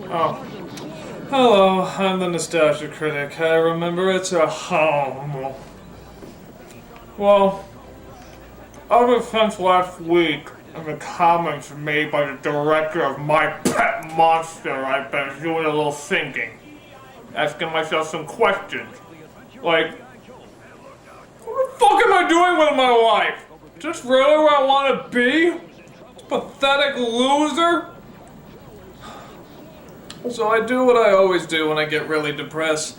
Oh. Hello, I'm the Nostalgia Critic. I remember it's a home. Well, ever since last week, in the comments made by the director of My Pet Monster, I've been doing a little thinking. Asking myself some questions. Like, what the fuck am I doing with my life? Is this really where I want to be? Pathetic loser? So I do what I always do when I get really depressed.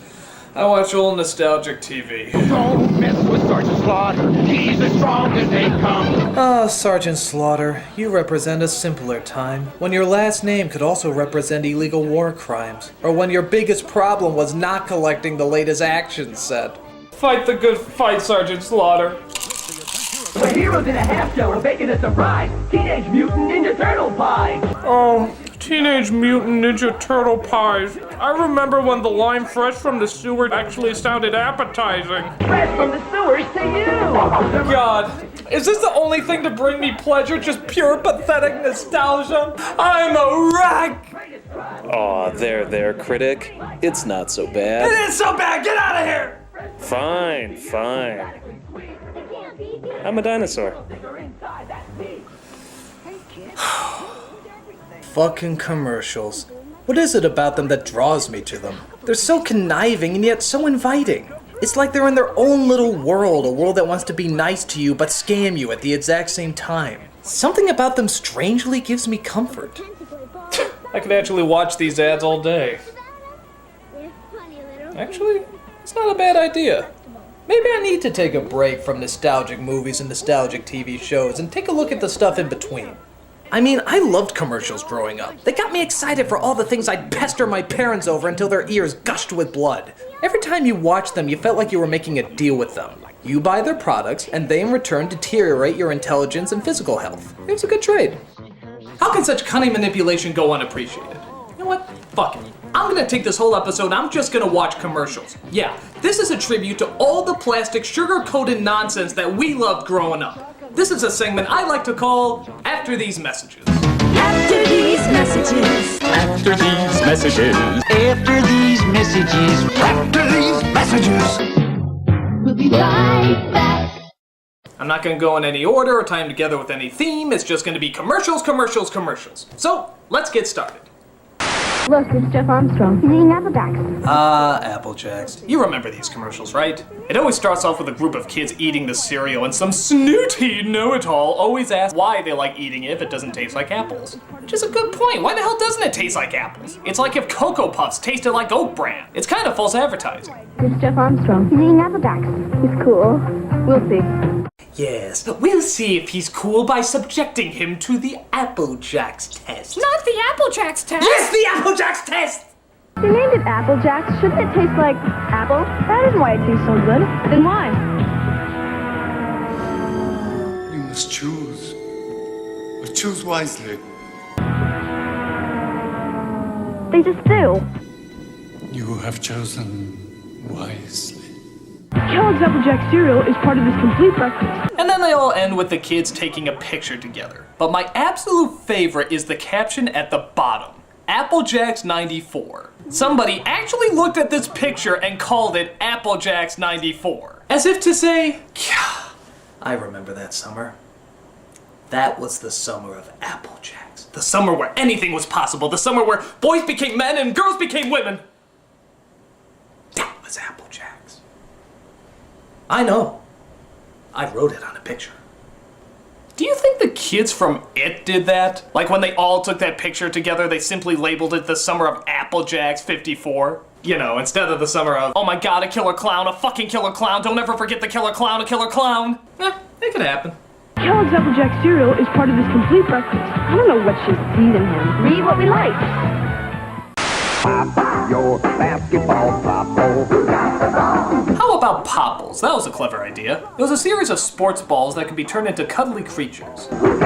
I watch old nostalgic TV. Don't mess with Sergeant Slaughter. He's as strong as they come. Ah, Sergeant Slaughter, you represent a simpler time, when your last name could also represent illegal war crimes, or when your biggest problem was not collecting the latest action set. Fight the good fight, Sergeant Slaughter. We're heroes in a half show, we're making a surprise. Teenage Mutant Ninja Turtle Pies. Oh, Teenage Mutant Ninja Turtle Pies. I remember when the line fresh from the sewer actually sounded appetizing. Fresh from the sewers to you. God, is this the only thing to bring me pleasure? Just pure pathetic nostalgia? I'm a wreck! Aw, there, Critic. It's not so bad. It is so bad! Get out of here! Fine. I'm a dinosaur. Fucking commercials. What is it about them that draws me to them? They're so conniving and yet so inviting. It's like they're in their own little world, a world that wants to be nice to you but scam you at the exact same time. Something about them strangely gives me comfort. I could actually watch these ads all day. Actually, it's not a bad idea. Maybe I need to take a break from nostalgic movies and nostalgic TV shows and take a look at the stuff in between. I mean, I loved commercials growing up. They got me excited for all the things I'd pester my parents over until their ears gushed with blood. Every time you watched them, you felt like you were making a deal with them. You buy their products, and they in return deteriorate your intelligence and physical health. It was a good trade. How can such cunning manipulation go unappreciated? You know what? Fuck it. I'm gonna take this whole episode, I'm just gonna watch commercials. Yeah, this is a tribute to all the plastic, sugar-coated nonsense that we loved growing up. This is a segment I like to call After These Messages. After these messages. After these messages. After these messages. After these messages. We'll be right back. I'm not gonna go in any order or tie them together with any theme, it's just gonna be commercials. So, let's get started. Look, it's Jeff Armstrong. He's eating Apple Jacks. Apple Jacks. You remember these commercials, right? It always starts off with a group of kids eating the cereal, and some snooty know-it-all always asks why they like eating it if it doesn't taste like apples. Which is a good point. Why the hell doesn't it taste like apples? It's like if Cocoa Puffs tasted like Oat Bran. It's kind of false advertising. It's Jeff Armstrong. He's eating Apple Jacks. He's cool. We'll see. Yes, we'll see if he's cool by subjecting him to the Apple Jacks test. Not the Apple Jacks test. Yes, the Apple Jacks test! If you named it Apple Jacks, shouldn't it taste like apple? That isn't why it tastes so good. Then why? You must choose. But choose wisely. They just do. You have chosen wisely. Kellogg's Apple Jack cereal is part of this complete breakfast. And then they all end with the kids taking a picture together. But my absolute favorite is the caption at the bottom. Apple Jacks 94. Somebody actually looked at this picture and called it Apple Jacks 94. As if to say, yeah, I remember that summer. That was the summer of Apple Jacks. The summer where anything was possible. The summer where boys became men and girls became women. That was Apple Jacks. I know. I wrote it on a picture. Do you think the kids from It did that? Like when they all took that picture together, they simply labeled it the summer of Apple Jacks 54? You know, instead of the summer of, oh my god, a killer clown, a fucking killer clown, don't ever forget the killer clown, a killer clown. It could happen. Kellogg's Apple Jack cereal is part of this complete breakfast. I don't know what she's feeding him. Read what we like. Pop your basketball, How about Popples? That was a clever idea. It was a series of sports balls that could be turned into cuddly creatures. I've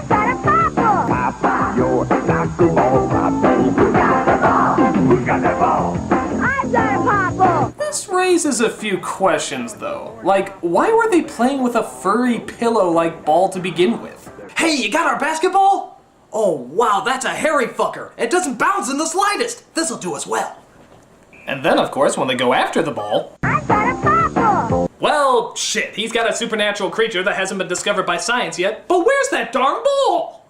got a popple. Pop your soccer ball, Who got the ball? Who got the ball? I've got a popple. This raises a few questions though. Like, why were they playing with a furry pillow-like ball to begin with? Hey, you got our basketball? Oh, wow, that's a hairy fucker. It doesn't bounce in the slightest. This'll do us well. And then, of course, when they go after the ball... I got a popple. Well, shit, he's got a supernatural creature that hasn't been discovered by science yet, but where's that darn ball?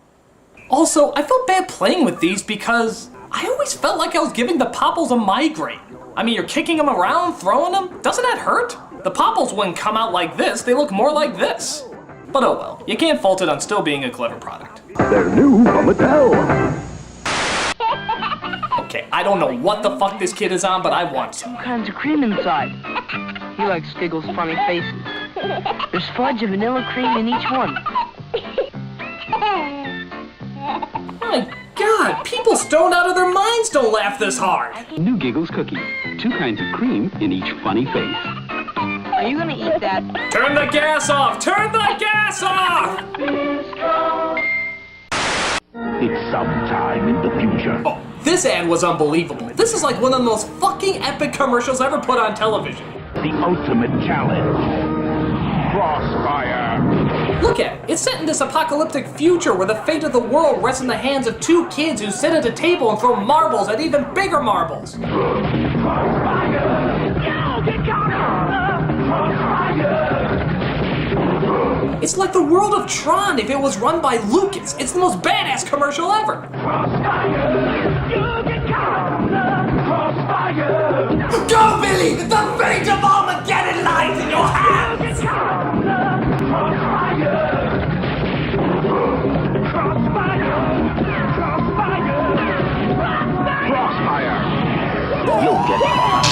Also, I felt bad playing with these because I always felt like I was giving the Popples a migraine. I mean, you're kicking them around, throwing them, doesn't that hurt? The Popples wouldn't come out like this, they look more like this. But oh well, you can't fault it on still being a clever product. They're new from Mattel. Okay, I don't know what the fuck this kid is on, but I want some. All kinds of cream inside. He likes Giggles' funny faces. There's fudge and vanilla cream in each one. My God, people stoned out of their minds don't laugh this hard. New Giggles cookie. 2 kinds of cream in each funny face. Are you gonna eat that? Turn the gas off! Turn the gas off! It's sometime in the future. Oh, this ad was unbelievable. This is like one of the most fucking epic commercials ever put on television. The ultimate challenge. Crossfire. Look at it. It's set in this apocalyptic future where the fate of the world rests in the hands of 2 kids who sit at a table and throw marbles at even bigger marbles. It's like the world of Tron if it was run by Lucas. It's the most badass commercial ever. Go, Billy! The fate of Armageddon lies in your hands! Crossfire. You'll get caught.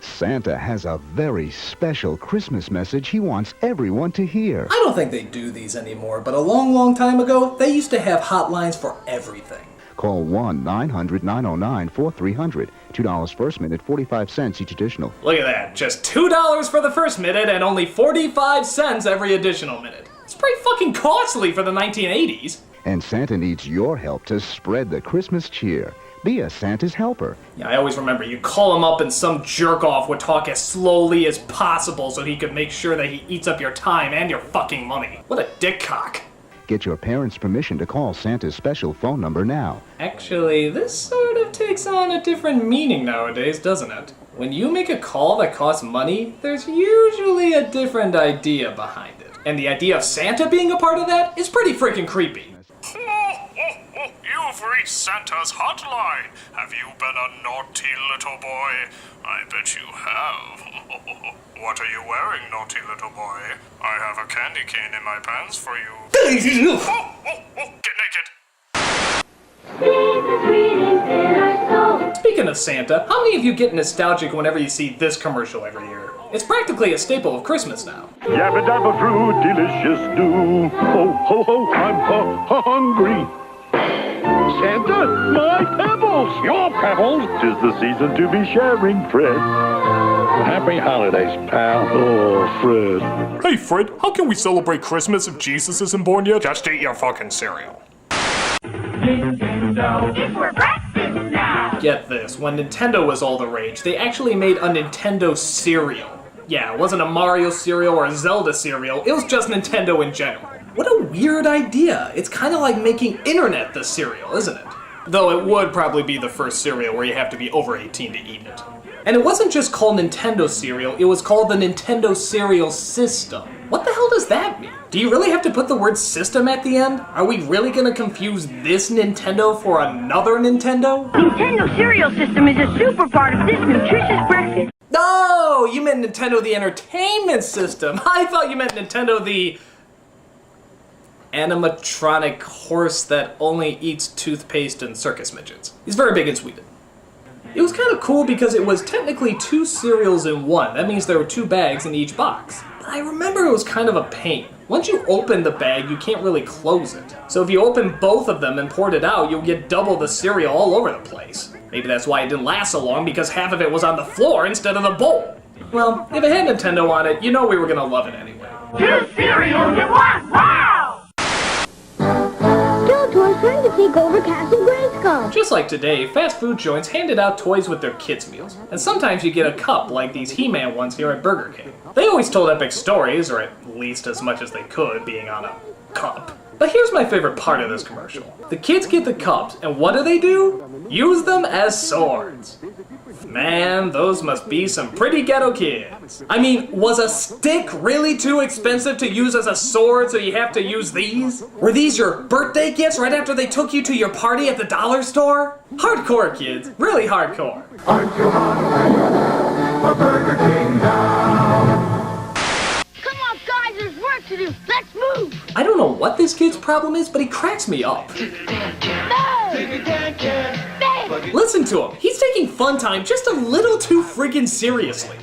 Santa has a very special Christmas message he wants everyone to hear. I don't think they do these anymore, but a long, long time ago, they used to have hotlines for everything. Call 1-900-909-4300. $2 first minute, 45 cents each additional. Look at that, just $2 for the first minute and only 45 cents every additional minute. It's pretty fucking costly for the 1980s. And Santa needs your help to spread the Christmas cheer. Be a Santa's helper. Yeah, I always remember you call him up and some jerk-off would talk as slowly as possible so he could make sure that he eats up your time and your fucking money. What a dickcock. Get your parents' permission to call Santa's special phone number now. Actually, this sort of takes on a different meaning nowadays, doesn't it? When you make a call that costs money, there's usually a different idea behind it. And the idea of Santa being a part of that is pretty freaking creepy. You've reached Santa's hotline. Have you been a naughty little boy? I bet you have. What are you wearing, naughty little boy? I have a candy cane in my pants for you. Get naked. Speaking of Santa, how many of you get nostalgic whenever you see this commercial every year? It's practically a staple of Christmas now. Yabba dabba brew, delicious do. Ho ho ho, I'm hungry. Santa, my Pebbles! Your Pebbles! 'Tis the season to be sharing, Fred. Happy holidays, pal. Oh, Fred. Hey, Fred, how can we celebrate Christmas if Jesus isn't born yet? Just eat your fucking cereal. It's for breakfast now. Get this, when Nintendo was all the rage, they actually made a Nintendo cereal. Yeah, it wasn't a Mario cereal or a Zelda cereal, it was just Nintendo in general. What a weird idea. It's kind of like making internet the cereal, isn't it? Though it would probably be the first cereal where you have to be over 18 to eat it. And it wasn't just called Nintendo cereal, it was called the Nintendo Cereal System. What the hell does that mean? Do you really have to put the word system at the end? Are we really gonna confuse this Nintendo for another Nintendo? Nintendo Cereal System is a super part of this nutritious breakfast. No, you meant Nintendo the Entertainment System. I thought you meant Nintendo the animatronic horse that only eats toothpaste and circus midgets. He's very big in Sweden. It was kind of cool because it was technically 2 cereals in one. That means there were 2 bags in each box. But I remember it was kind of a pain. Once you open the bag, you can't really close it. So if you open both of them and poured it out, you'll get double the cereal all over the place. Maybe that's why it didn't last so long, because half of it was on the floor instead of the bowl. Well, if it had Nintendo on it, you know we were gonna love it anyway. 2 cereals in one. Wow! Skeletor's trying to take over Castle Grayskull. go. Just like today, fast food joints handed out toys with their kids' meals. And sometimes you get a cup like these He-Man ones here at Burger King. They always told epic stories, or at least as much as they could, being on a cup. But here's my favorite part of this commercial. The kids get the cups, and what do? Use them as swords. Man, those must be some pretty ghetto kids. I mean, was a stick really too expensive to use as a sword, so you have to use these? Were these your birthday gifts right after they took you to your party at the dollar store? Hardcore, kids. Really hardcore. Aren't you hungry for Burger King now? Come on, guys, there's work to do. Let's move. I don't know what this kid's problem is, but he cracks me up. Listen to him. He's taking fun time just a little too friggin' seriously.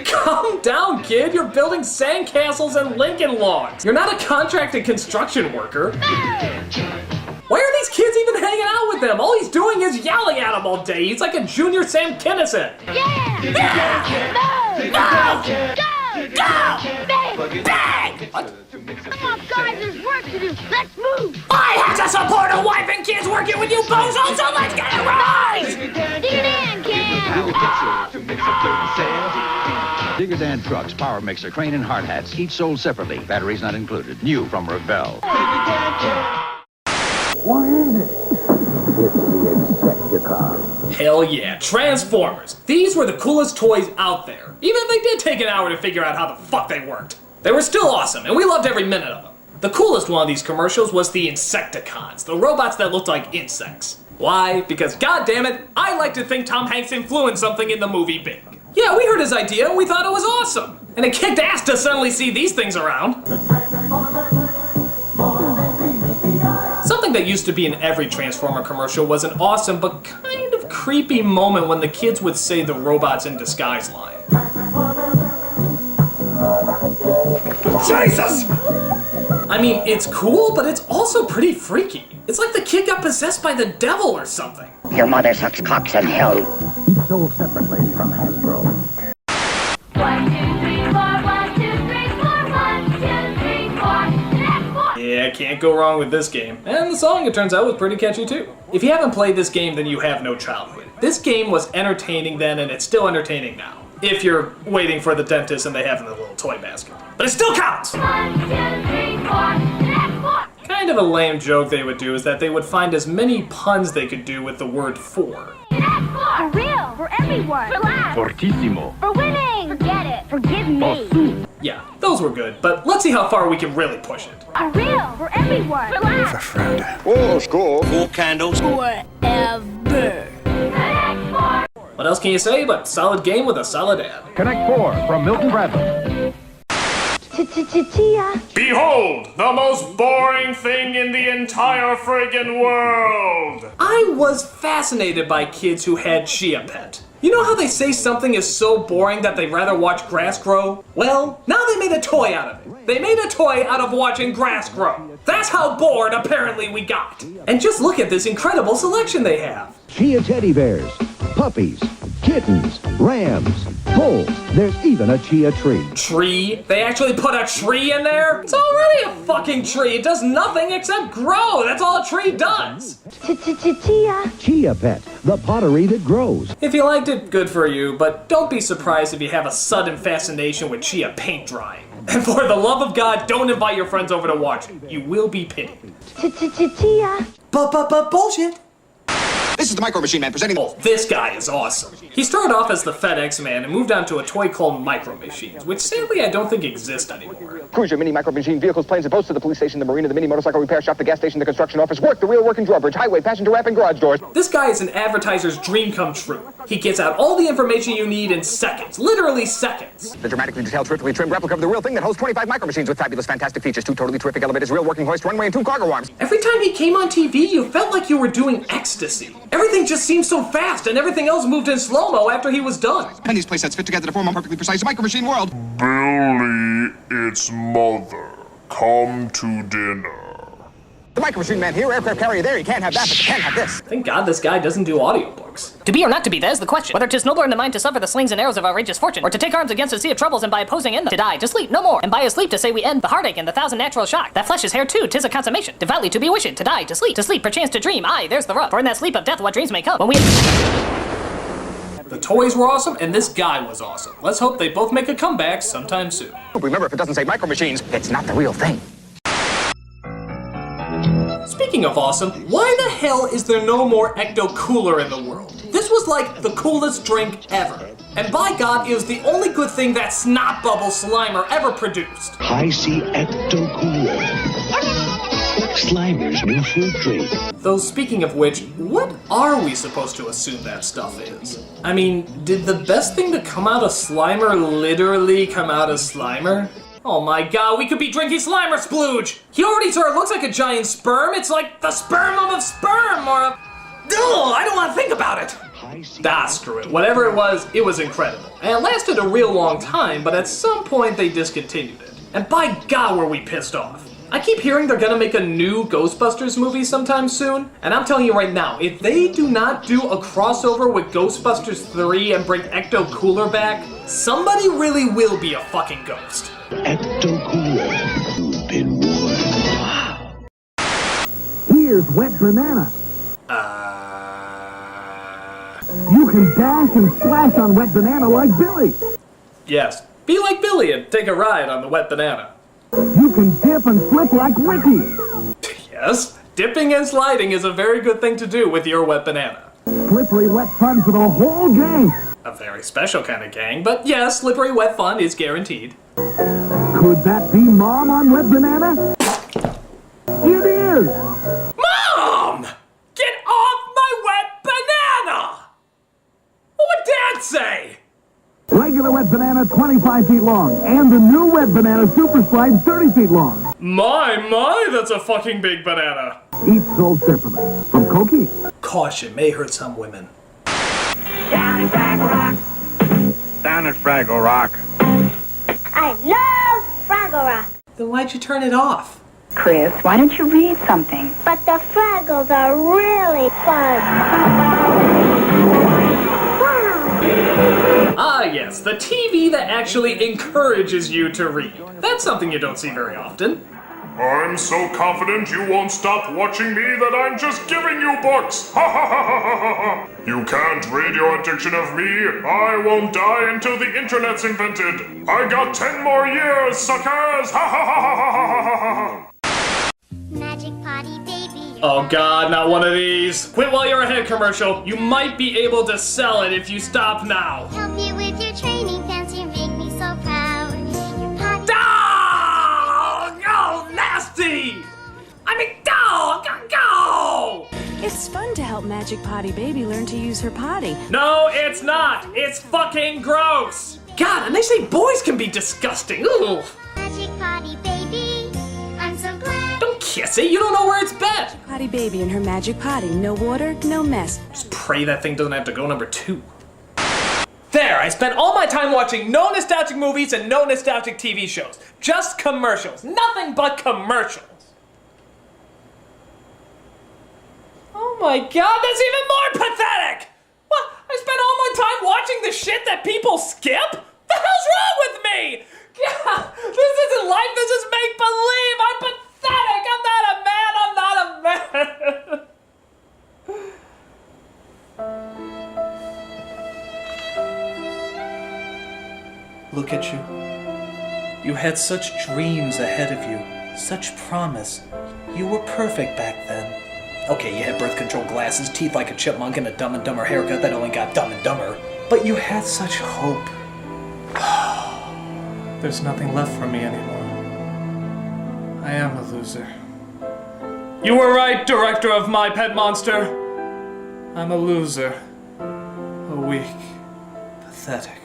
Calm down, kid. You're building sandcastles and Lincoln logs. You're not a contracted construction worker. Why are these kids even hanging out with them? All he's doing is yelling at them all day. He's like a junior Sam Kinison. Go! Bang! What? Come on, guys, there's work to do. Let's move. I have to support a wife and kids working with you bozos, so let's get it right! Dig it in, kid. Digger Dan trucks, power mixer, crane, and hard hats, each sold separately. Batteries not included. New from Revell. What is it? It's the Insecticon. Hell yeah, Transformers. These were the coolest toys out there. Even if they did take an hour to figure out how the fuck they worked. They were still awesome, and we loved every minute of them. The coolest one of these commercials was the Insecticons, the robots that looked like insects. Why? Because goddammit, I like to think Tom Hanks influenced something in the movie big. Yeah, we heard his idea and we thought it was awesome. And it kicked ass to suddenly see these things around. Something that used to be in every Transformer commercial was an awesome but kind of creepy moment when the kids would say the robots in disguise line. Jesus! I mean, it's cool, but it's also pretty freaky. It's like the kid got possessed by the devil or something. Your mother sucks cocks in hell. Each sold separately from Hasbro. 1, 2, 3, 4, 1, 2, 3, 4, 1, 2, 3, 4, and 4. Yeah, can't go wrong with this game. And the song, it turns out, was pretty catchy too. If you haven't played this game, then you have no childhood. This game was entertaining then, and it's still entertaining now. If you're waiting for the dentist and they have it in the little toy basket. But it still counts! 1, 2, 3, 4, and 4. Kind of a lame joke they would do is that they would find as many puns they could do with the word for. For real, for everyone. For laughs. Fortissimo. For winning. Forget it. Forgive me. Yeah, those were good, but let's see how far we can really push it. For real, for everyone. For laughs. Oh, score. Forever. What else can you say but solid game with a solid ad? Connect 4 from Milton Bradley. Chia. Behold, the most boring thing in the entire friggin' world! I was fascinated by kids who had Chia Pet. You know how they say something is so boring that they'd rather watch grass grow? Well, now they made a toy out of it. They made a toy out of watching grass grow. That's how bored apparently we got. And just look at this incredible selection they have. Chia teddy bears, puppies, kittens, rams, bulls. There's even a chia tree. Tree? They actually put a tree in there? It's already a fucking tree. It does nothing except grow. That's all a tree does. Chia. Chia Pet, the pottery that grows. If you liked it, good for you, but don't be surprised if you have a sudden fascination with Chia paint drying. And for the love of God, don't invite your friends over to watch it. You will be pitied. Chia. Bullshit. This is the Micro Machine Man presenting. Oh, this guy is awesome. He started off as the FedEx Man and moved on to a toy called Micro Machines, which sadly I don't think exist anymore. Cruiser, mini, micro machine, vehicles, planes, and boats to the police station, the marina, the mini motorcycle repair shop, the gas station, the construction office, work, the real working drawbridge, highway, passenger ramp, and garage doors. This guy is an advertiser's dream come true. He gets out all the information you need in seconds, literally seconds. The dramatically detailed, terrifically trimmed replica of the real thing that holds 25 micro machines with fabulous, fantastic features, 2 totally terrific elevators, real working hoist, runway, and 2 cargo arms. Every time he came on TV, you felt like you were doing ecstasy. Everything just seemed so fast, and everything else moved in slow-mo after he was done. And these playsets fit together to form a perfectly precise micro machine world. Billy, it's mother. Come to dinner. The Micro Machine Man here, aircraft carrier there. You can't have that, but you can have this. Thank God this guy doesn't do audiobooks. To be or not to be, that is the question. Whether 'tis nobler in the mind to suffer the slings and arrows of outrageous fortune, or to take arms against a sea of troubles and by opposing end them, to die, to sleep, no more, and by his sleep to say we end the heartache and the thousand natural shock. That flesh is hair too, 'tis a consummation. Devoutly to be wished, to die, to sleep, perchance to dream. Aye, there's the rub. For in that sleep of death, what dreams may come. When we... The toys were awesome, and this guy was awesome. Let's hope they both make a comeback sometime soon. Remember, if it doesn't say Micro Machines, it's not the real thing. Speaking of awesome, why the hell is there no more Ecto Cooler in the world? This was like the coolest drink ever. And by God, it was the only good thing that Snot Bubble Slimer ever produced. I see Ecto Cooler. Slimer's new fruit drink. Though speaking of which, what are we supposed to assume that stuff is? I mean, did the best thing to come out of Slimer literally come out of Slimer? Oh my God, we could be drinking Slimer splooge! He already sort of looks like a giant sperm. It's like the sperm of sperm, or a... Ugh, I don't want to think about it. Screw it. Whatever it was incredible. And it lasted a real long time, but at some point they discontinued it. And by God, were we pissed off. I keep hearing they're gonna make a new Ghostbusters movie sometime soon, and I'm telling you right now, if they do not do a crossover with Ghostbusters 3 and bring Ecto Cooler back, somebody really will be a fucking ghost. Ecto Cooler. You've been warned. Wow. Here's Wet Banana. You can dash and splash on Wet Banana like Billy. Yes, be like Billy and take a ride on the Wet Banana. You can dip and flip like Ricky. Yes, dipping and sliding is a very good thing to do with your Wet Banana. Slippery wet fun for the whole gang. A very special kind of gang, but yes, slippery wet fun is guaranteed. Could that be Mom on Wet Banana? It is! Mom! Get off my Wet Banana! What would Dad say? Regular Wet Banana 25 feet long, and the new Wet Banana Super Slide 30 feet long. My, that's a fucking big banana. Each sold separately. From Cokie. Caution, may hurt some women. Down at Fraggle Rock. Down at Fraggle Rock. I love Fraggle Rock. Then why'd you turn it off? Chris, why don't you read something? But the Fraggles are really fun. Ah yes, the TV that actually encourages you to read. That's something you don't see very often. I'm so confident you won't stop watching me that I'm just giving you books! Ha ha ha ha ha ha! You can't read your addiction of me. I won't die until the internet's invented. I got 10 more years, suckers! Ha ha ha ha ha ha ha! Magic Potty Baby. Oh God, not one of these. Quit while you're ahead commercial. You might be able to sell it if you stop now. Help you with your training pants, you make me so proud. Your potty... Oh, nasty! I mean, go! It's fun to help Magic Potty Baby learn to use her potty. No, it's not. It's fucking gross. God, and they say boys can be disgusting. Ugh. Magic Potty Baby, I'm so glad. Don't kiss it. You don't know where it's been. Potty Baby and her magic potty. No water, no mess. Just pray that thing doesn't have to go number 2. There, I spent all my time watching no nostalgic movies and no nostalgic TV shows. Just commercials. Nothing but commercials. Oh my God, that's even more pathetic! What? I spent all my time watching the shit that people skip? The hell's wrong with me? God, this isn't life, this is make-believe! I'm pathetic! I'm not a man! Look at you. You had such dreams ahead of you, such promise. You were perfect back then. Okay, you had birth control glasses, teeth like a chipmunk, and a Dumb and Dumber haircut that only got dumb and dumber. But you had such hope. There's nothing left for me anymore. I am a loser. You were right, director of My Pet Monster. I'm a loser. A weak, pathetic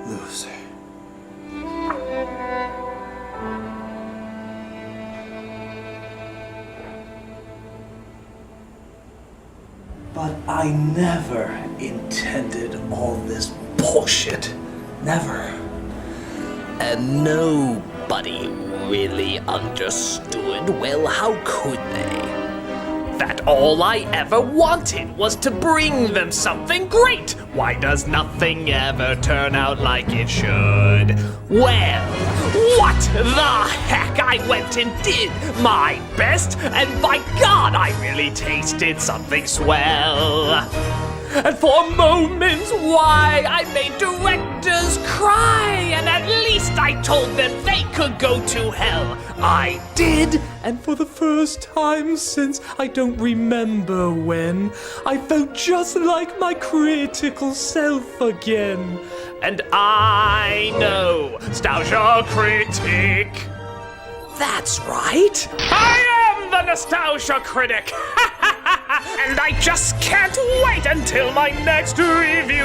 loser. But I never intended all this bullshit. Never. And nobody nobody really understood. Well, how could they? That all I ever wanted was to bring them something great. Why does nothing ever turn out like it should? Well, what the heck? I went and did my best, and by God, I really tasted something swell. And for moments, why, I made directors cry, and at least I told them they could go to hell. I did, and for the first time since I don't remember when, I felt just like my critical self again. And I know, Nostalgia Critic. That's right. I am the Nostalgia Critic. And I just can't wait until my next review,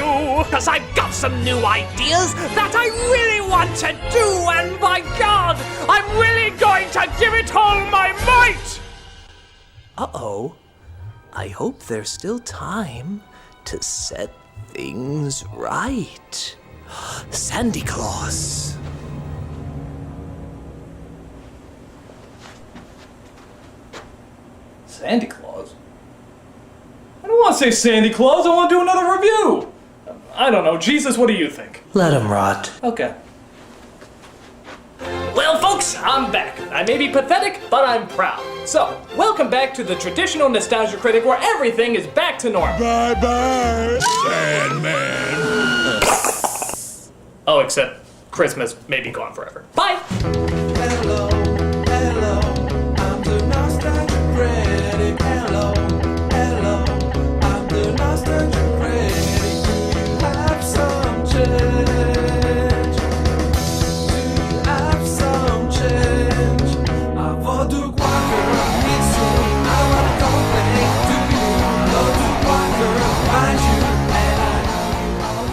cause I've got some new ideas that I really want to do, and by God, I'm really going to give it all my might! Uh-oh. I hope there's still time to set things right. Sandy Claus. Sandy Claus? I don't want to say Sandy Claus, I want to do another review! I don't know, Jesus, what do you think? Let him rot. Okay. Well, folks, I'm back. I may be pathetic, but I'm proud. So, welcome back to the traditional Nostalgia Critic where everything is back to normal. Bye-bye, Sandman. Oh, except Christmas may be gone forever. Bye! Hello, hello, I'm the Nostalgia Critic. Hello, hello, I'm the Nostalgia Critic. Do you have some change? Do you have some change? I want to Walker, it's true, I want to complain. Do you love to Walker? Find you, and I know you all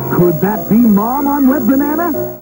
too. Could that be Mom on Red Banana?